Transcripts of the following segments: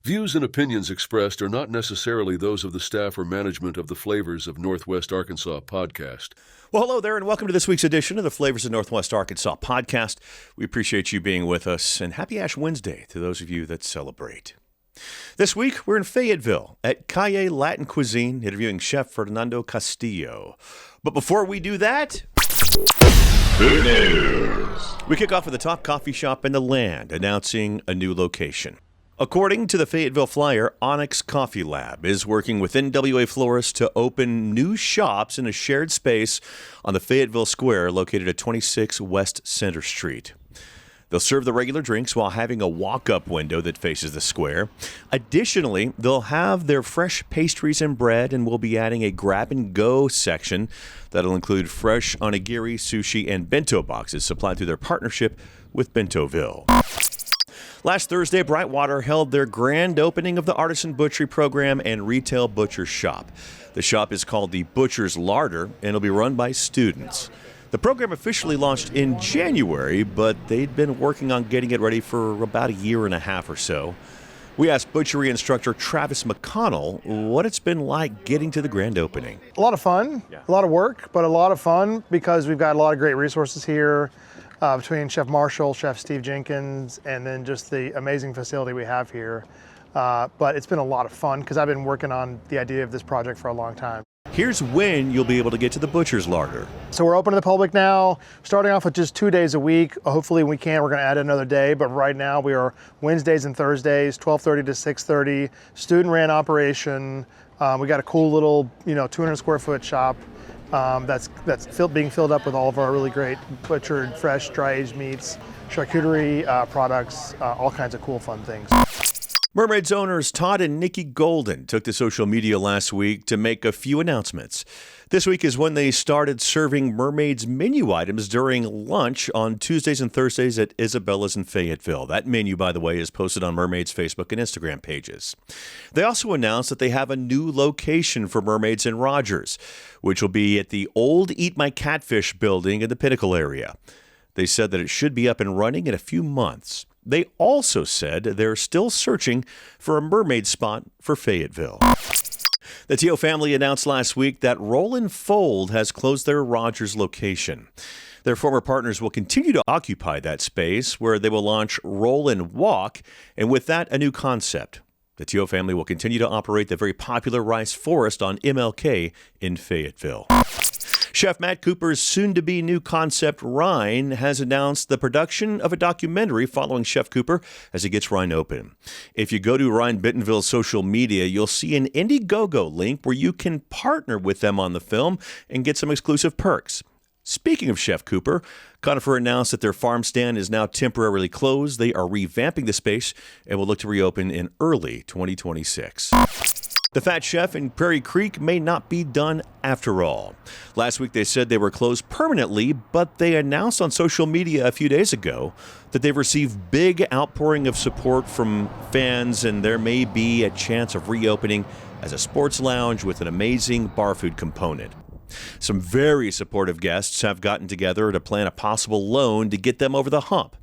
Views and opinions expressed are not necessarily those of the staff or management of the Flavors of Northwest Arkansas podcast. Well, hello there, and welcome to this week's edition of the Flavors of Northwest Arkansas podcast. We appreciate you being with us, and happy Ash Wednesday to those of you that celebrate. This week, we're in Fayetteville at Calle Latin Cuisine, interviewing Chef Fernando Castillo. But before we do that, Food news. We kick off with the top coffee shop in the land, announcing a new location. According to the Fayetteville Flyer, Onyx Coffee Lab is working with NWA florists to open new shops in a shared space on the Fayetteville Square located at 26 West Center Street. They'll serve the regular drinks while having a walk-up window that faces the square. Additionally, they'll have their fresh pastries and bread, and we'll be adding a grab-and-go section that'll include fresh onigiri, sushi, and bento boxes supplied through their partnership with Bentonville. Last Thursday, Brightwater held their grand opening of the Artisan Butchery Program and Retail Butcher Shop. The shop is called the Butcher's Larder, and it'll be run by students. The program officially launched in January, but they'd been working on getting it ready for about a year and a half or so. We asked Butchery Instructor Travis McConnell what it's been like getting to the grand opening. A lot of fun, a lot of work, but a lot of fun because we've got a lot of great resources here. Between Chef Marshall, Chef Steve Jenkins, and then just the amazing facility we have here. But it's been a lot of fun because I've been working on the idea of this project for a long time. Here's when you'll be able to get to the Butcher's Larder. So we're open to the public now, starting off with just 2 days a week. Hopefully we're going to add another day, but right now we are Wednesdays and Thursdays, 12:30 to 6:30, student-ran operation. We got a cool little, 200 square foot shop. That's being filled up with all of our really great butchered, fresh, dry-aged meats, charcuterie products, all kinds of cool, fun things. Mermaids owners Todd and Nikki Golden took to social media last week to make a few announcements. This week is when they started serving Mermaids menu items during lunch on Tuesdays and Thursdays at Isabella's in Fayetteville. That menu, by the way, is posted on Mermaids' Facebook and Instagram pages. They also announced that they have a new location for Mermaids in Rogers, which will be at the old Eat My Catfish building in the Pinnacle area. They said that it should be up and running in a few months. They also said they're still searching for a Mermaid spot for Fayetteville. The Teo family announced last week that Roll and Fold has closed their Rogers location. Their former partners will continue to occupy that space where they will launch Roll and Walk, and with that, a new concept. The Teo family will continue to operate the very popular Rice Forest on MLK in Fayetteville. Chef Matt Cooper's soon-to-be new concept, Rhine, has announced the production of a documentary following Chef Cooper as he gets Rhine open. If you go to Rhine Bentonville's social media, you'll see an Indiegogo link where you can partner with them on the film and get some exclusive perks. Speaking of Chef Cooper, Conifer announced that their farm stand is now temporarily closed. They are revamping the space and will look to reopen in early 2026. The Fat Chef in Prairie Creek may not be done after all. Last week they said they were closed permanently, but they announced on social media a few days ago that they've received big outpouring of support from fans, and there may be a chance of reopening as a sports lounge with an amazing bar food component. Some very supportive guests have gotten together to plan a possible loan to get them over the hump.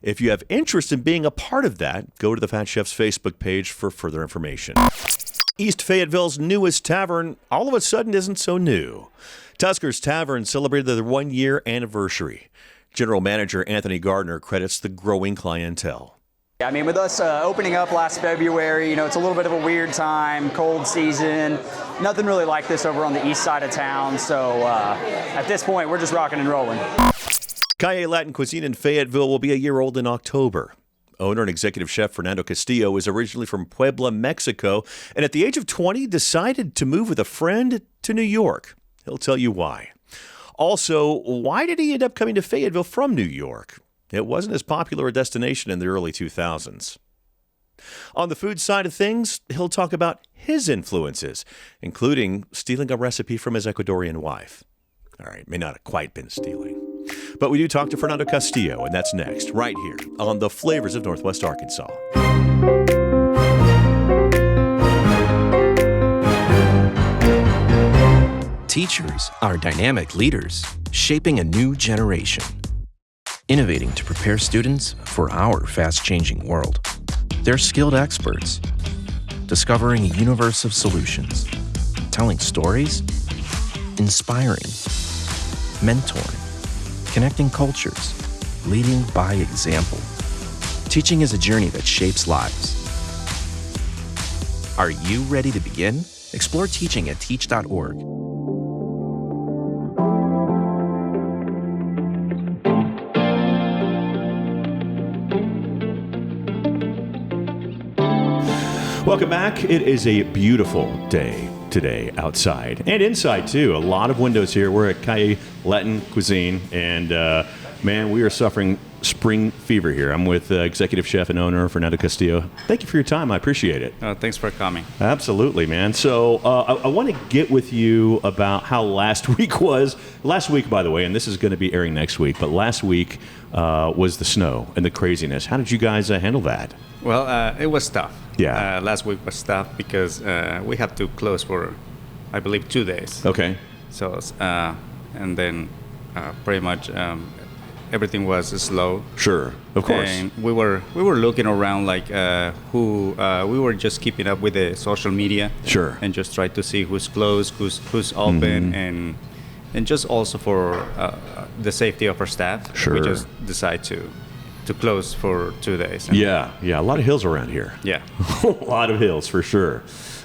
If you have interest in being a part of that, go to the Fat Chef's Facebook page for further information. East Fayetteville's newest tavern all of a sudden isn't so new. Tusker's Tavern celebrated their 1-year anniversary. General Manager Anthony Gardner credits the growing clientele. I mean, with us opening up last February, it's a little bit of a weird time, cold season. Nothing really like this over on the east side of town. So at this point, we're just rocking and rolling. Calle Latin Cuisine in Fayetteville will be a year old in October. Owner and Executive Chef Fernando Castillo is originally from Puebla, Mexico, and at the age of 20 decided to move with a friend to New York. He'll tell you why. Also, why did he end up coming to Fayetteville from New York? It wasn't as popular a destination in the early 2000s. On the food side of things, he'll talk about his influences, including stealing a recipe from his Ecuadorian wife. All right, may not have quite been stealing. But we do talk to Fernando Castillo, and that's next, right here on the Flavors of Northwest Arkansas. Teachers are dynamic leaders, shaping a new generation. Innovating to prepare students for our fast-changing world. They're skilled experts, discovering a universe of solutions, telling stories, inspiring, mentoring, connecting cultures, leading by example. Teaching is a journey that shapes lives. Are you ready to begin? Explore teaching at teach.org. Welcome back. It is a beautiful day today outside and inside too. A lot of windows here. We're at Calle Latin Cuisine, and man, we are suffering spring fever here. I'm with Executive Chef and owner Fernando Castillo. Thank you for your time. I appreciate it. Thanks for coming. Absolutely, man. So I want to get with you about how last week was. Last week, by the way, and this is going to be airing next week, but last week was the snow and the craziness. How did you guys handle that? Well, it was tough. Yeah. Last week was tough because we had to close for, I believe, 2 days. Okay. So, and then pretty much everything was slow. Sure, of course. And we were looking around like we were just keeping up with the social media. Sure. And just try to see who's closed, who's open, and just also for the safety of our staff. Sure. We just decide to close for 2 days. Yeah, a lot of hills around here. Yeah. A lot of hills for sure.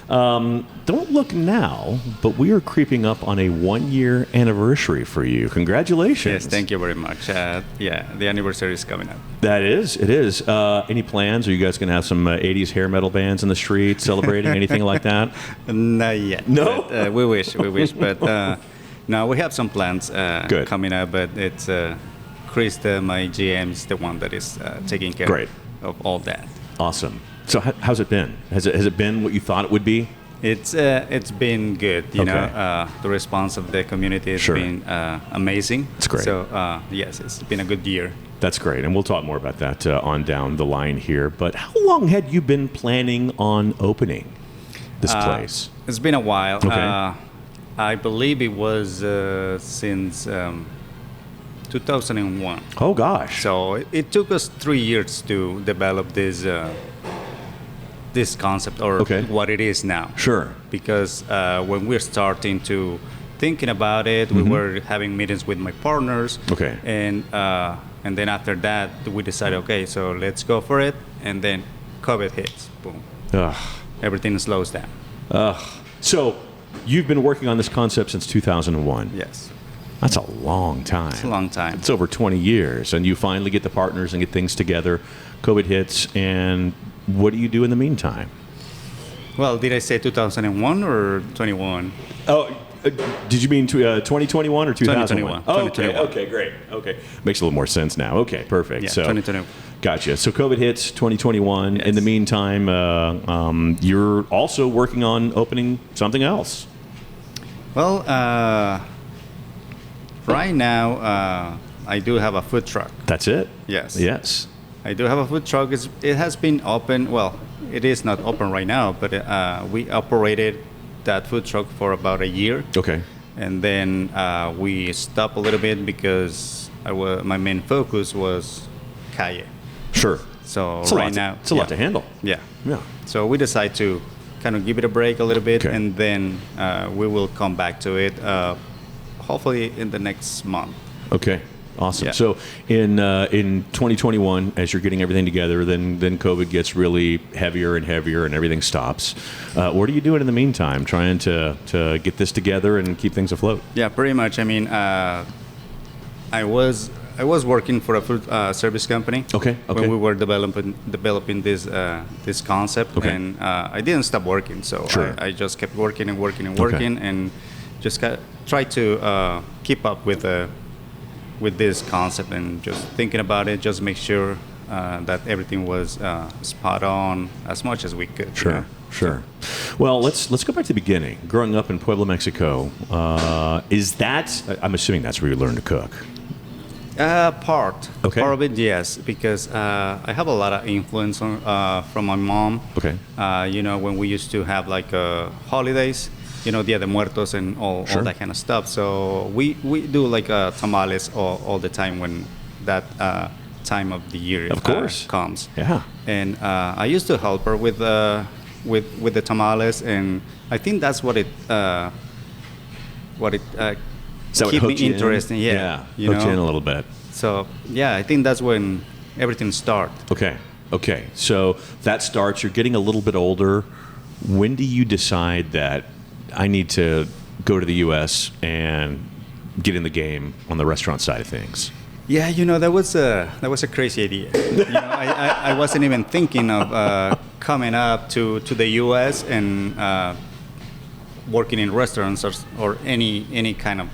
Don't look now, but we are creeping up on a 1-year anniversary for you. Congratulations. Yes, thank you very much. Yeah, the anniversary is coming up. It is. Any plans? Are you guys going to have some 80s hair metal bands in the street celebrating, anything like that? Not yet. No? But, we wish. But no, we have some plans coming up, but it's Krista, my GM, is the one that is taking care of all that. Awesome. So how's it been? Has it been what you thought it would be? It's been good. You know, the response of the community has been amazing. It's great. So yes, it's been a good year. That's great, and we'll talk more about that on down the line here. But how long had you been planning on opening this place? It's been a while. Okay. I believe it was since 2001. Oh gosh! So it took us 3 years to develop this concept or what it is now. Sure. Because when we're starting to thinking about it, we were having meetings with my partners. Okay. And then after that, we decided, okay, so let's go for it. And then COVID hits. Boom. Ugh. Everything slows down. So you've been working on this concept since 2001. Yes. That's a long time. It's a long time. It's over 20 years, and you finally get the partners and get things together. COVID hits, and what do you do in the meantime? Well, did I say 2001 or 21? Oh, did you mean 2021 or 2001? 2021. Oh, 2021. okay, great. Okay, makes a little more sense now. Okay, perfect. Yeah, so, 2021. Gotcha. So COVID hits 2021. Yes. In the meantime, you're also working on opening something else. Well, right now, I do have a food truck. That's it? Yes. Yes. I do have a food truck. It has been open. Well, it is not open right now, but we operated that food truck for about a year. Okay. And then we stopped a little bit because my main focus was Calle. Sure. So It's right now, it's a lot to handle. Yeah. Yeah. So we decided to kind of give it a break a little bit, Okay. and then we will come back to it. Hopefully in the next month. Okay. Awesome. Yeah. So in 2021, as you're getting everything together, then COVID gets really heavier and heavier, and everything stops. What are you doing in the meantime, trying to get this together and keep things afloat? Yeah, pretty much. I mean, I was working for a food service company. Okay. When we were developing this concept, Okay. and I didn't stop working. So Sure. I just kept working and working and Okay. working, and just try to keep up with this concept and just thinking about it, just make sure that everything was spot on as much as we could. Sure, you know? sure. Well, let's go back to the beginning. Growing up in Puebla, Mexico, I'm assuming that's where you learned to cook. Part of it, yes, because I have a lot of influence from my mom. Okay. You know, when we used to have like holidays, you know, Dia de Muertos and all that kind of stuff. So we do like tamales all the time when that time of the year Of course. comes. Yeah. And I used to help her with the tamales, and I think that's what it Is that what keep me hooked you in? interested. Yeah, you hooked you in know. a little bit. So yeah, I think that's when everything started. Okay. So that starts. You're getting a little bit older. When do you decide that I need to go to the U.S. and get in the game on the restaurant side of things? Yeah, you know, that was a crazy idea. You know, I wasn't even thinking of coming up to the U.S. and working in restaurants or any kind of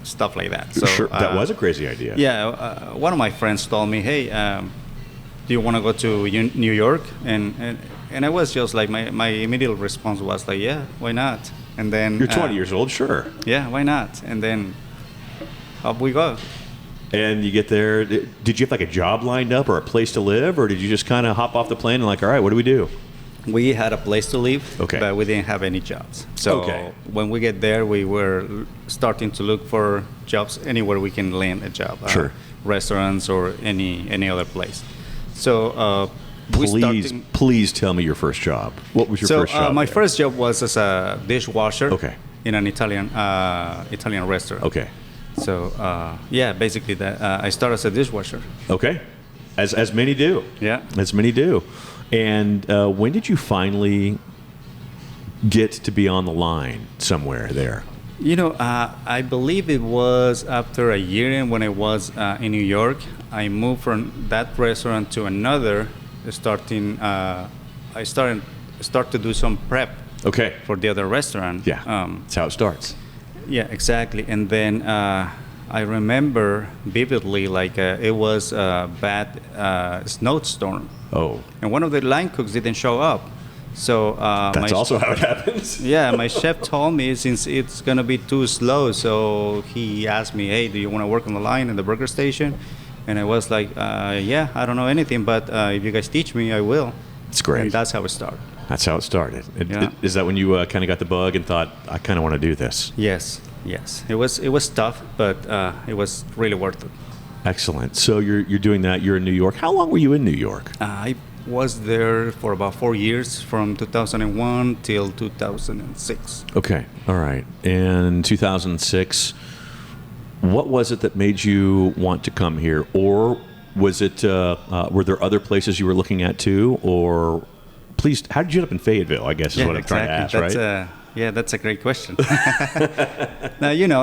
stuff like that. So Sure, that was a crazy idea. Yeah, one of my friends told me, "Hey, do you want to go to New York?" And I was just like, my immediate response was like, "Yeah, why not?" And then You're 20 years old, sure. Yeah, why not? And then up we go. And you get there. Did you have like a job lined up or a place to live, or did you just kind of hop off the plane and like, all right, what do we do? We had a place to live, Okay. but we didn't have any jobs. So Okay. when we get there, we were starting to look for jobs anywhere we can land a job. Sure. Restaurants or any other place. So Please tell me your first job. What was your first job? My there? first job was as a dishwasher. Okay. In an Italian restaurant. Okay. So yeah, basically that I started as a dishwasher. Okay. As many do. Yeah. As many do. And when did you finally get to be on the line somewhere there? You know, I believe it was after a year in when I was in New York. I moved from that restaurant to another, I start to do some prep Okay. for the other restaurant. Yeah. That's how it starts. Yeah, exactly. And then I remember vividly, like it was a bad snowstorm. Oh. And one of the line cooks didn't show up. So That's also how it happens. yeah, my chef told me since it's gonna be too slow, so he asked me, "Hey, do you want to work on the line in the burger station?" And I was like, "Yeah, I don't know anything, but if you guys teach me, I will." It's great. And that's how it started. That's how it started. Yeah. Is that when you kind of got the bug and thought, I kind of want to do this? Yes. It was tough, but it was really worth it. Excellent. So you're doing that. You're in New York. How long were you in New York? I was there for about 4 years, from 2001 till 2006. Okay. All right. In 2006, what was it that made you want to come here? Or was it, were there other places you were looking at too? Or please, how did you end up in Fayetteville, I guess is what I'm trying to ask, right? Yeah, that's a great question. Now, you know,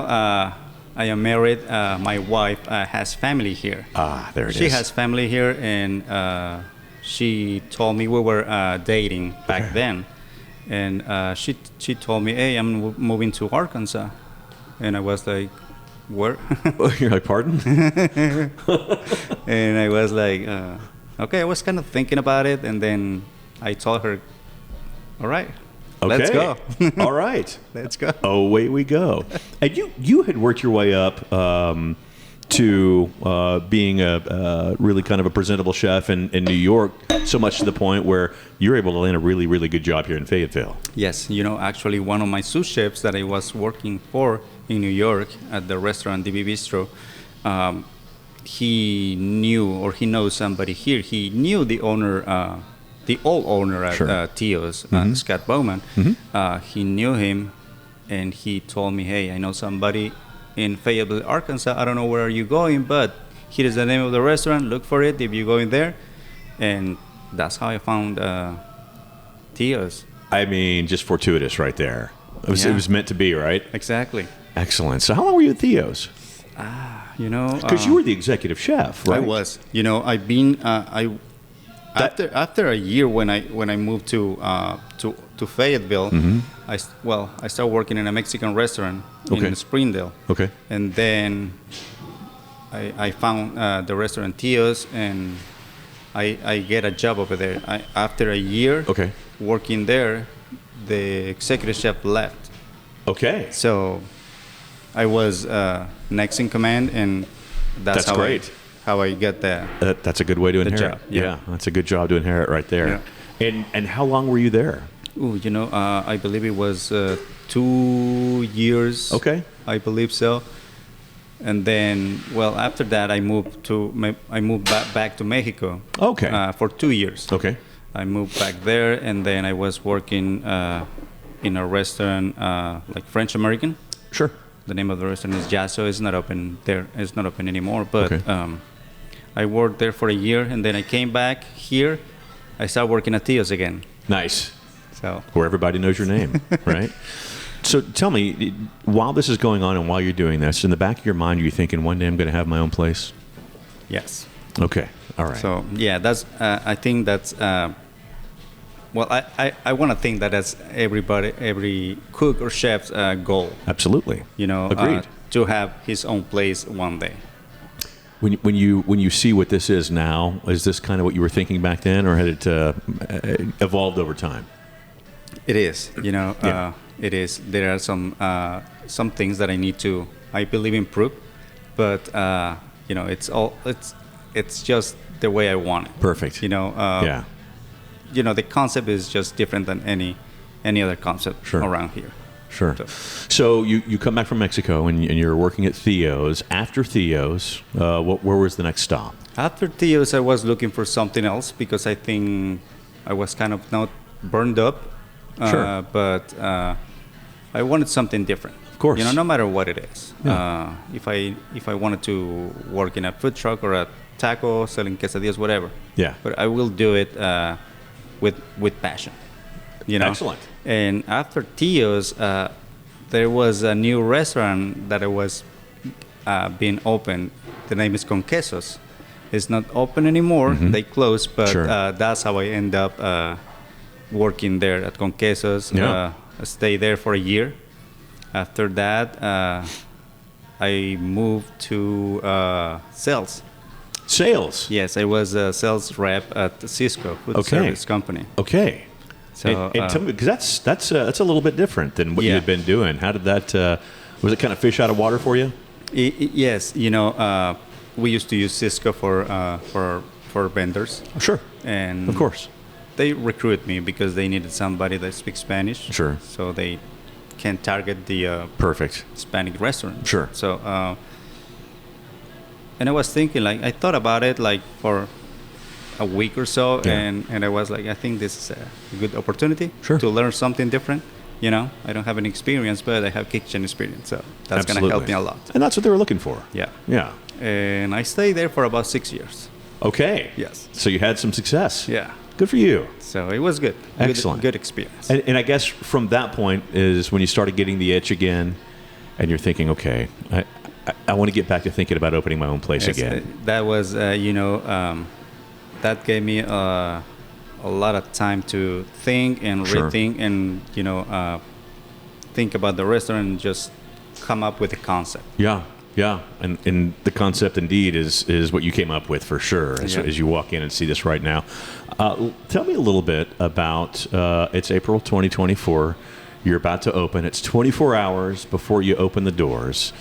I am married. My wife has family here. Ah, there it is. She has family here, and she told me we were dating back then. And she told me, "Hey, I'm moving to Arkansas." And I was like, "Where?" You're like, pardon? And I was like, okay, I was kind of thinking about it. And then I told her, "All right, Okay. let's go." All right. Let's go. Away we go. And you had worked your way up to being a really kind of a presentable chef in New York, so much to the point where you're able to land a really, really good job here in Fayetteville. Yes, you know, actually one of my sous chefs that I was working for in New York at the restaurant DB Bistro, he knew, or he knows somebody here. He knew the owner, the old owner at Sure. Tio's, Scott Bowman. He knew him, and he told me, "Hey, I know somebody in Fayetteville, Arkansas. I don't know where are you going, but here is the name of the restaurant. Look for it if you go in there." And that's how I found Tio's. I mean, just fortuitous right there. It was meant to be, right? Exactly. Excellent. So how long were you at Theo's? You know, Because you were the executive chef, right? I was. You know, I've been. After a year when I moved to Fayetteville, I started working in a Mexican restaurant in Springdale. Okay. And then I found the restaurant Tio's, and I get a job over there. After a year working there, the executive chef left. Okay. So I was next in command, and that's how great. How I get there. That's a good way to inherit. job, yeah. That's a good job to inherit right there. Yeah. And how long were you there? Ooh, you know, I believe it was 2 years. Okay. I believe so. And then, well, after that, I moved back to Mexico. Okay. For 2 years. Okay. I moved back there, and then I was working in a restaurant like French American. Sure. The name of the restaurant is Yasso. It's not open there. It's not open anymore. But Okay. I worked there for a year, and then I came back here. I started working at Tio's again. Nice. So Where everybody knows your name, right? So tell me, while this is going on and while you're doing this, in the back of your mind, are you thinking one day I'm going to have my own place? yes. Okay. All right. So yeah, that's. I think that's. Well, I want to think that that's every cook or chef's goal. Absolutely. You know, Agreed. to have his own place one day. When you see what this is now, is this kind of what you were thinking back then, or had it evolved over time? It is. You know, Yeah. it is. There are some things that I believe improve, but you know, it's just the way I want it. Perfect. You know. Yeah. You know, the concept is just different than any other concept Sure. around here. Sure. So you come back from Mexico and you're working at Theo's. After Theo's, where was the next stop? After Theo's, I was looking for something else because I think I was kind of not burned up. Sure. But I wanted something different. Of course. You know, no matter what it is. Yeah. If I wanted to work in a food truck or a taco, selling quesadillas, whatever. Yeah. But I will do it with passion. You know. Excellent. And after Tio's, there was a new restaurant that was being opened. The name is Con Quesos. It's not open anymore. Mm-hmm. They closed, but Sure. That's how I end up working there at Con Quesos. Yeah. I stayed there for a year. After that, I moved to sales. Sales. Yes, I was a sales rep at Cisco, food Okay. service company. Okay. So, and tell me, because that's a little bit different than what you Yeah. had been doing. How did that? Was it kind of fish out of water for you? Yes, you know, we used to use Cisco for vendors, Sure. and Of course. they recruited me because they needed somebody that speaks Spanish. Sure. So they can target the Perfect. Hispanic restaurant. Sure. So, and I was thinking, like, I thought about it like for a week or so, Yeah. and I was like, I think this is a good opportunity Sure. to learn something different. You know, I don't have any experience, but I have kitchen experience, so that's going to help me a lot. And that's what they were looking for. Yeah. Yeah. And I stayed there for about 6 years. Okay. Yes. So you had some success. Yeah. Good for you. So it was good. Excellent. Good experience. And I guess from that point is when you started getting the itch again, and you're thinking, okay, I want to get back to thinking about opening my own place Yes, again. that was, that gave me a lot of time to think and Sure. rethink and, think about the restaurant and just come up with a concept. Yeah. Yeah. And the concept indeed is what you came up with for sure as, Yeah. as you walk in and see this right now. Tell me a little bit about, it's April 2024. You're about to open. It's 24 hours before you open the doors.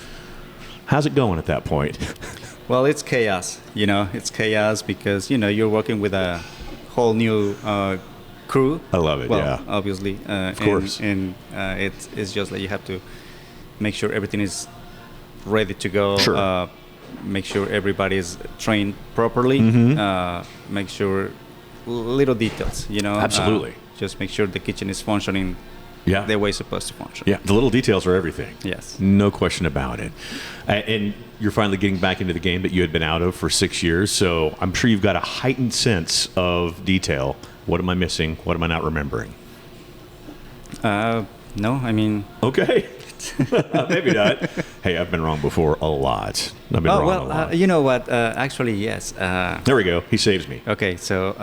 How's it going at that point? Well, it's chaos, It's chaos because, you're working with a whole new crew. I love it, well, yeah. Obviously. Of course. And it's just that you have to make sure everything is ready to go. Sure. Make sure everybody is trained properly. Mm-hmm. Make sure little details, Absolutely. Just make sure the kitchen is functioning Yeah. the way it's supposed to function. Yeah, the little details are everything. Yes. No question about it. And you're finally getting back into the game that you had been out of for 6 years, so I'm sure you've got a heightened sense of detail. What am I missing? What am I not remembering? No, I mean... Okay. Maybe not. Hey, I've been wrong before a lot. I've been wrong a lot. You know what? Actually, yes. There we go. He saves me. Okay, so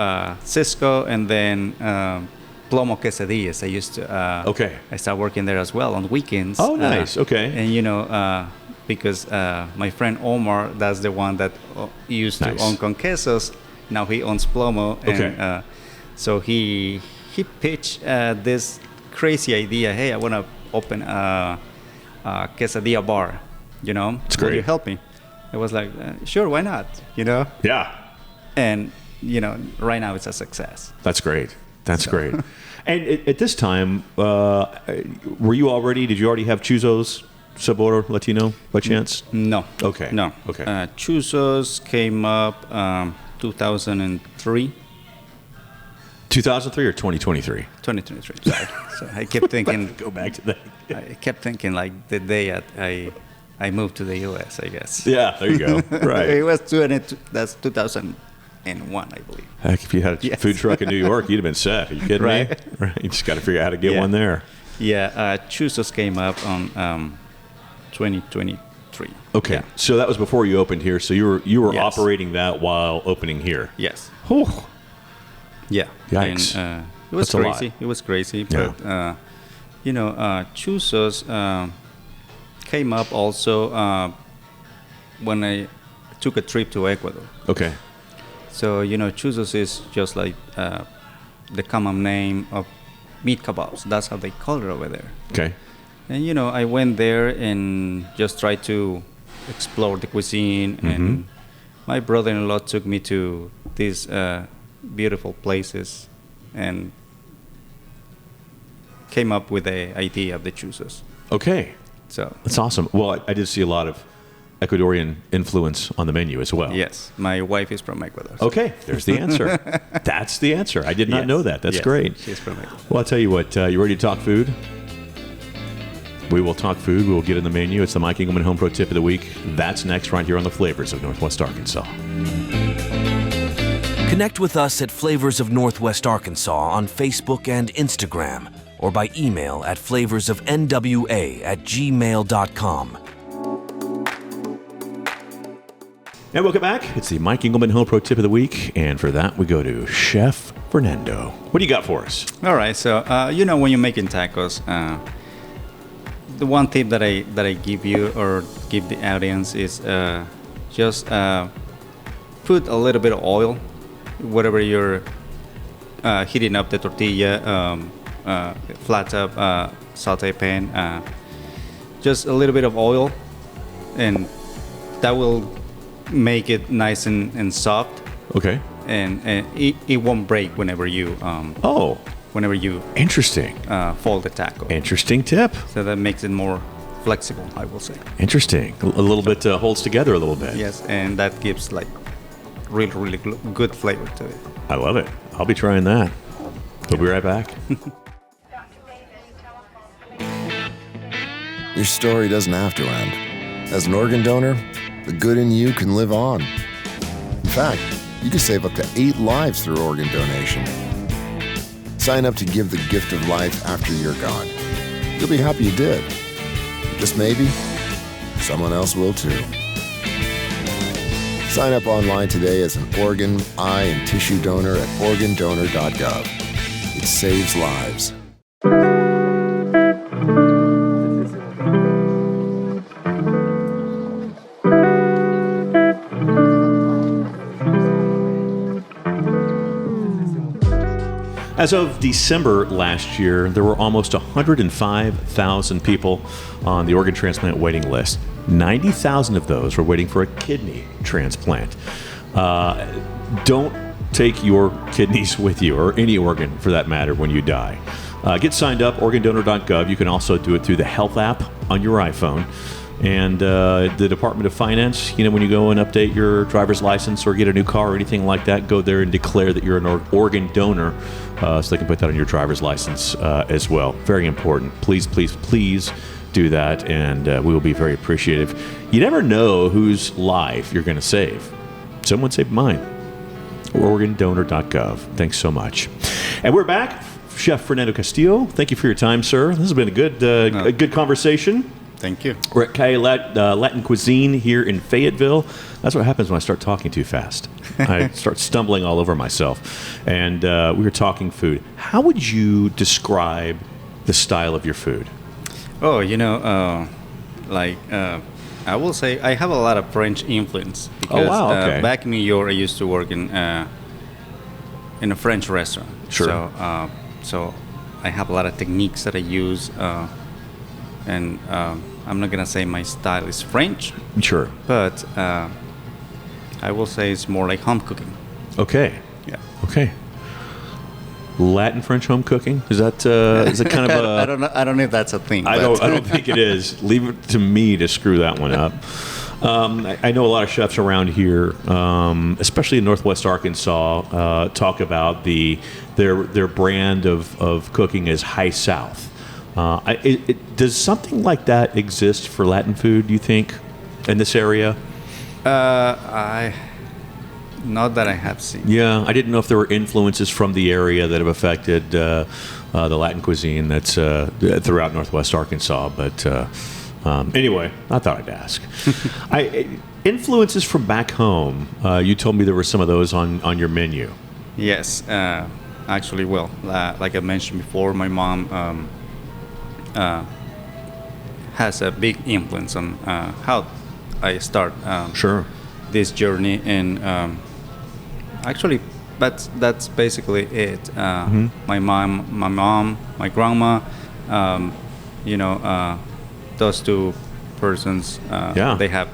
Cisco and then Plomo Quesadillas. I used to. Okay. I started working there as well on weekends. Oh, nice. Okay. And because my friend Omar, that's the one that used Nice. to own Con Quesos. Now he owns Plomo. Okay. And so he pitched this crazy idea. Hey, I want to open a quesadilla bar. It's Will great. you help me? I was like, sure, why not? Yeah. And right now it's a success. That's great. That's great. And at this time, did you already have Chuzo's Sabor Latino by chance? No. Okay. No. Okay. Chuzos came up 2003. 2003 or 2023? 2023. Sorry. So I kept thinking. Go back to that. I kept thinking like the day I moved to the U.S. I guess. Yeah, there you go. Right. It was that's 2001, I believe. Heck, if you had a food truck in New York, you'd have been set. Are you kidding me? Right. You just got to figure out how to get one there. Yeah. Chuzos came up on 2023. Okay. Yeah. So that was before you opened here. So you were Yes. operating that while opening here. Yes. Whew. Yeah. Yikes. And, it was That's a crazy. lot. It was crazy. Yeah. But, Chuzos came up also when I took a trip to Ecuador. Okay. So, Chuzos is just like the common name of meat kebabs. That's how they call it over there. Okay. And, I went there and just tried to explore the cuisine. And my brother-in-law took me to these beautiful places and came up with the idea of the Chuzos. Okay. So That's awesome. Well, I did see a lot of Ecuadorian influence on the menu as well. yes, my wife is from Ecuador. So Okay, there's the answer. That's the answer. I did not Yes. know that. That's Yes, great. She's from Ecuador. Well, I'll tell you what. You ready to talk food? We will talk food. We will get in the menu. It's the Mike Engelman Home Pro Tip of the Week. That's next right here on the Flavors of Northwest Arkansas. Connect with us at Flavors of Northwest Arkansas on Facebook and Instagram, or by email at flavorsofnwa@gmail.com. And welcome back. It's the Mike Engelman Home Pro Tip of the Week. And for that, we go to Chef Fernando. What do you got for us? All right. So when you're making tacos, the one tip that I give you or give the audience is just put a little bit of oil, whatever you're heating up the tortilla, flat top saute pan, just a little bit of oil, and that will make it nice and soft, Okay. and it won't break whenever you Interesting. fold the taco. Interesting tip. So that makes it more flexible, I will say. Interesting. A little bit holds together a little bit. Yes, and that gives like really good flavor to it. I love it. I'll be trying that. We'll be right back. Your story doesn't have to end. As an organ donor, the good in you can live on. In fact, you can save up to 8 lives through organ donation. Sign up to give the gift of life after you're gone. You'll be happy you did. Just maybe, someone else will too. Sign up online today as an organ, eye, and tissue donor at organdonor.gov. It saves lives. As of December last year, there were almost 105,000 people on the organ transplant waiting list. 90,000 of those were waiting for a kidney transplant. Don't take your kidneys with you, or any organ for that matter, when you die. Get signed up, organdonor.gov. You can also do it through the Health app on your iPhone. And the Department of Finance, when you go and update your driver's license or get a new car or anything like that, go there and declare that you're an organ donor so they can put that on your driver's license as well. Very important. Please, please, please do that, and we will be very appreciative. You never know whose life you're going to save. Someone saved mine. Organdonor.gov. Thanks so much. And we're back. Chef Fernando Castillo, thank you for your time, sir. This has been a good conversation. Thank you. We're at Calle Latin Cuisine here in Fayetteville. That's what happens when I start talking too fast. I start stumbling all over myself. And we were talking food. How would you describe the style of your food? Oh, I will say I have a lot of French influence because okay. Back in New York, I used to work in a French restaurant. Sure. So I have a lot of techniques that I use, and I'm not gonna say my style is French. Sure. But I will say it's more like home cooking. Okay. Yeah. Okay. Latin French home cooking? Is that kind of a? I don't know if that's a thing. I don't think it is. Leave it to me to screw that one up. I know a lot of chefs around here, especially in Northwest Arkansas, talk about their brand of cooking as High South. Does something like that exist for Latin food, do you think, in this area? Not that I have seen. Yeah, I didn't know if there were influences from the area that have affected the Latin cuisine that's throughout Northwest Arkansas. But anyway, I thought I'd ask. Influences from back home. You told me there were some of those on your menu. Yes, actually, well, like I mentioned before, my mom has a big influence on how I start this journey, and actually that's basically it. My mom, my grandma, those two persons, they have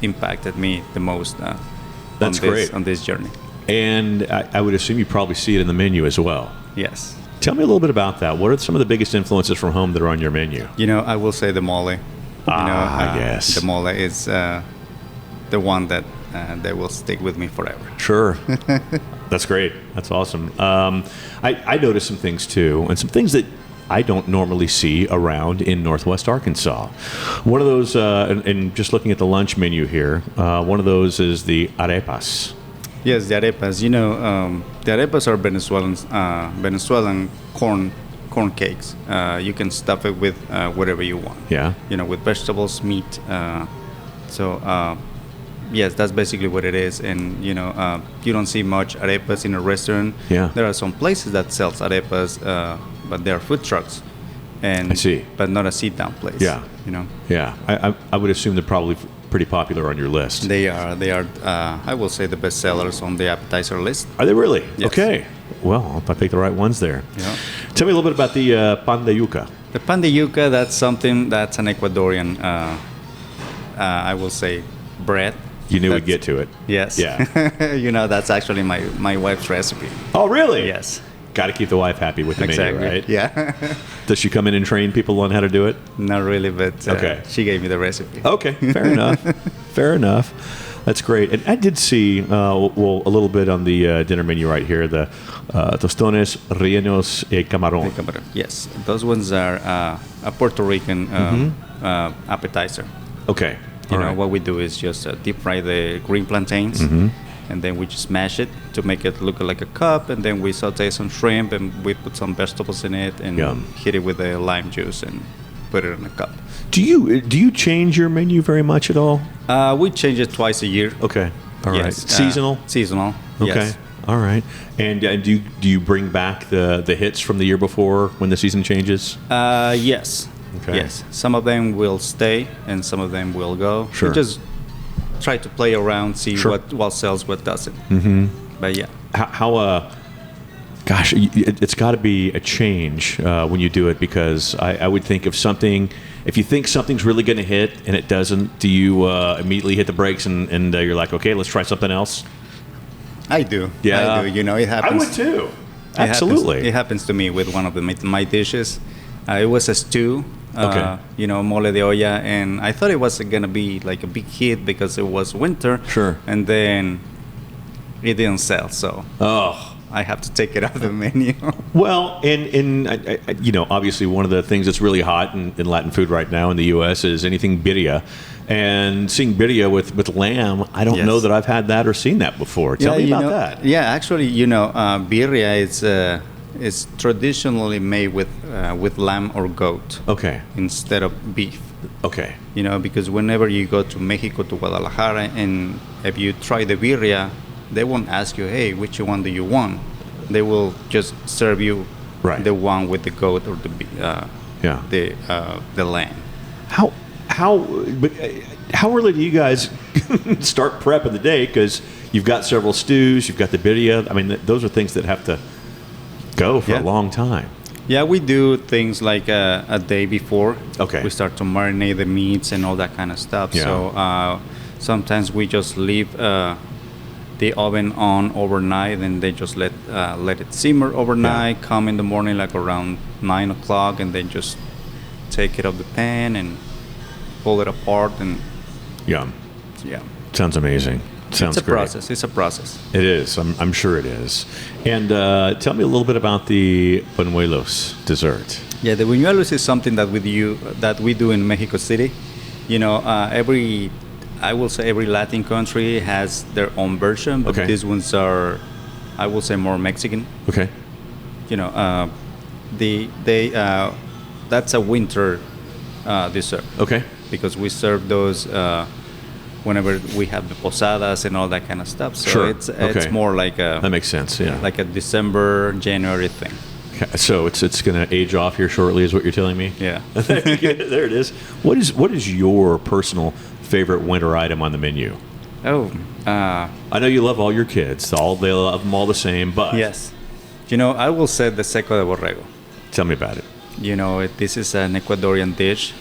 impacted me the most on this journey. And I would assume you probably see it in the menu as well. Yes. Tell me a little bit about that. What are some of the biggest influences from home that are on your menu? I will say the mole. Yes. The mole is the one that will stick with me forever. Sure. That's great. That's awesome. I noticed some things too, and some things that I don't normally see around in Northwest Arkansas. One of those, and just looking at the lunch menu here, one of those is the arepas. Yes, the arepas. The arepas are Venezuelan corn cakes. You can stuff it with whatever you want. Yeah. With vegetables, meat. Yes, that's basically what it is. And you don't see much arepas in a restaurant. Yeah. There are some places that sells arepas, but they are food trucks. And I see. But not a sit-down place. Yeah. Yeah. I would assume they're probably pretty popular on your list. They are. I will say the best sellers on the appetizer list. Are they really? Yes. Okay. Well, I picked the right ones there. Yeah. Tell me a little bit about the pan de yuca. The pan de yuca, that's an Ecuadorian, I will say, bread. You knew we'd get to it. Yes. Yeah. That's actually my wife's recipe. Oh, really? Yes. Got to keep the wife happy with the exactly. menu, right? Yeah. Does she come in and train people on how to do it? Not really, but okay. She gave me the recipe. Okay, fair enough. Fair enough. That's great. And I did see, a little bit on the dinner menu right here, the tostones rellenos camarón. Yes, those ones are a Puerto Rican appetizer. Okay. What we do is just deep fry the green plantains, and then we just mash it to make it look like a cup, and then we saute some shrimp, and we put some vegetables in it, and hit it with the lime juice, and put it in a cup. Do you change your menu very much at all? We change it twice a year. Okay. All right. Yes. Seasonal? Seasonal. Okay. Yes. All right. And do you bring back the hits from the year before when the season changes? Yes. Okay. Yes. Some of them will stay, and some of them will go. Sure. We just try to play around, see what sells, what doesn't. Mm-hmm. But yeah. Gosh, it's got to be a change when you do it, because I would think if you think something's really going to hit and it doesn't, do you immediately hit the brakes and you're like, okay, let's try something else? I do. Yeah. I do. It happens. I would too. Absolutely. It happens to me with one of my dishes. It was a stew. Okay. Mole de olla, and I thought it was going to be like a big hit because it was winter. Sure. And then it didn't sell, so I have to take it off the menu. Well, and obviously one of the things that's really hot in Latin food right now in the U.S. is anything birria. And seeing birria with lamb, I don't know that I've had that or seen that before. Tell me about that. Yeah, actually, birria is traditionally made with lamb or goat. Okay. Instead of beef. Okay. Because whenever you go to Mexico, to Guadalajara, and if you try the birria, they won't ask you, hey, which one do you want? They will just serve you the one with the goat or the lamb. How early do you guys start prepping the day? Because you've got several stews, you've got the birria. I mean, those are things that have to go for a long time. Yeah, we do things like a day before. Okay. We start to marinate the meats and all that kind of stuff. Yeah. So sometimes we just leave the oven on overnight, and they just let it simmer overnight. Come in the morning like around 9 o'clock, and then just take it off the pan and pull it apart. And Yum. yeah, Sounds amazing. Sounds it's a great. process. It's a process. It is. I'm sure it is. And tell me a little bit about the buñuelos dessert. Yeah, the buñuelos is something that we do in Mexico City. You know, every Latin country has their own version, but these ones are, I will say, more Mexican. Okay. You know, that's a winter dessert. Okay. Because we serve those whenever we have the posadas and all that kind of stuff. So it's more like a, that makes sense. Yeah. like a December, January thing. Okay. So it's going to age off here shortly, is what you're telling me? Yeah. There it is. What is your personal favorite winter item on the menu? Oh, I know you love all your kids. They love them all the same, but yes. You know, I will say the seco de borrego. Tell me about it. You know, this is an Ecuadorian dish.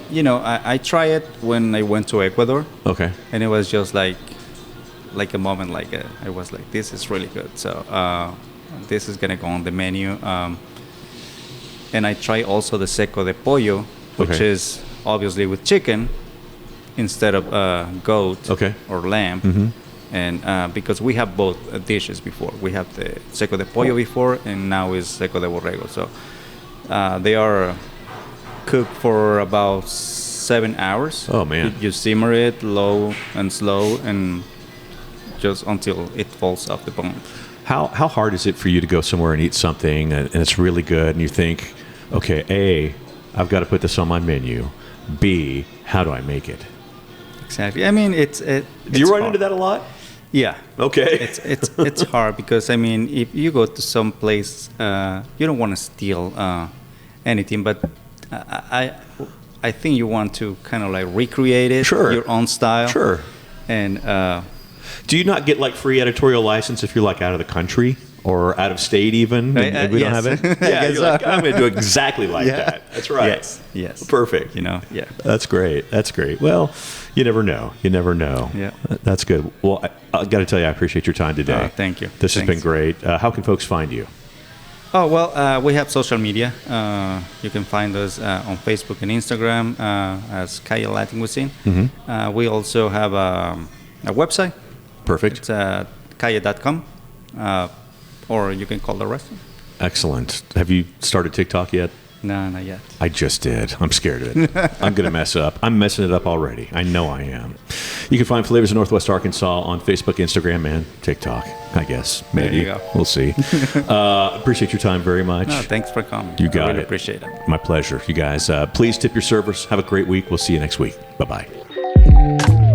You know, I tried it when I went to Ecuador. Okay. And it was just like a moment, I was like, this is really good. So this is gonna go on the menu. And I try also the seco de pollo, which is obviously with chicken instead of goat or lamb. Mm-hmm. And because we have both dishes before. We have the seco de pollo before, and now is seco de borrego. So they are cooked for about 7 hours. Oh, man. You simmer it low and slow, and just until it falls off the bone. How hard is it for you to go somewhere and eat something and it's really good, and you think, okay, A, I've got to put this on my menu. B, how do I make it? Exactly. I mean, it's Do you run into that a lot? Yeah. Okay. It's hard because, I mean, if you go to some place, you don't want to steal anything, but I think you want to kind of like recreate it, your own style. Sure. And do you not get like free editorial license if you're like out of the country or out of state even? We don't have it. Yeah, you're like, I'm going to do exactly like that. That's right. Yes. Perfect. You know. Yeah. That's great. Well, you never know. Yeah. That's good. Well, I got to tell you, I appreciate your time today. Thank you. This has been great. How can folks find you? Oh, well, we have social media. You can find us on Facebook and Instagram as Calle Latin Cuisine. Mm-hmm. We also have a website. Perfect. It's calle.com, or you can call the restaurant. Excellent. Have you started TikTok yet? No, not yet. I just did. I'm scared of it. I'm going to mess up. I'm messing it up already. I know I am. You can find Flavors of Northwest Arkansas on Facebook, Instagram, and TikTok, I guess. Maybe. There you go. We'll see. Appreciate your time very much. No, thanks for coming. You got I really it. appreciate it. My pleasure. You guys, please tip your servers. Have a great week. We'll see you next week. Bye-bye.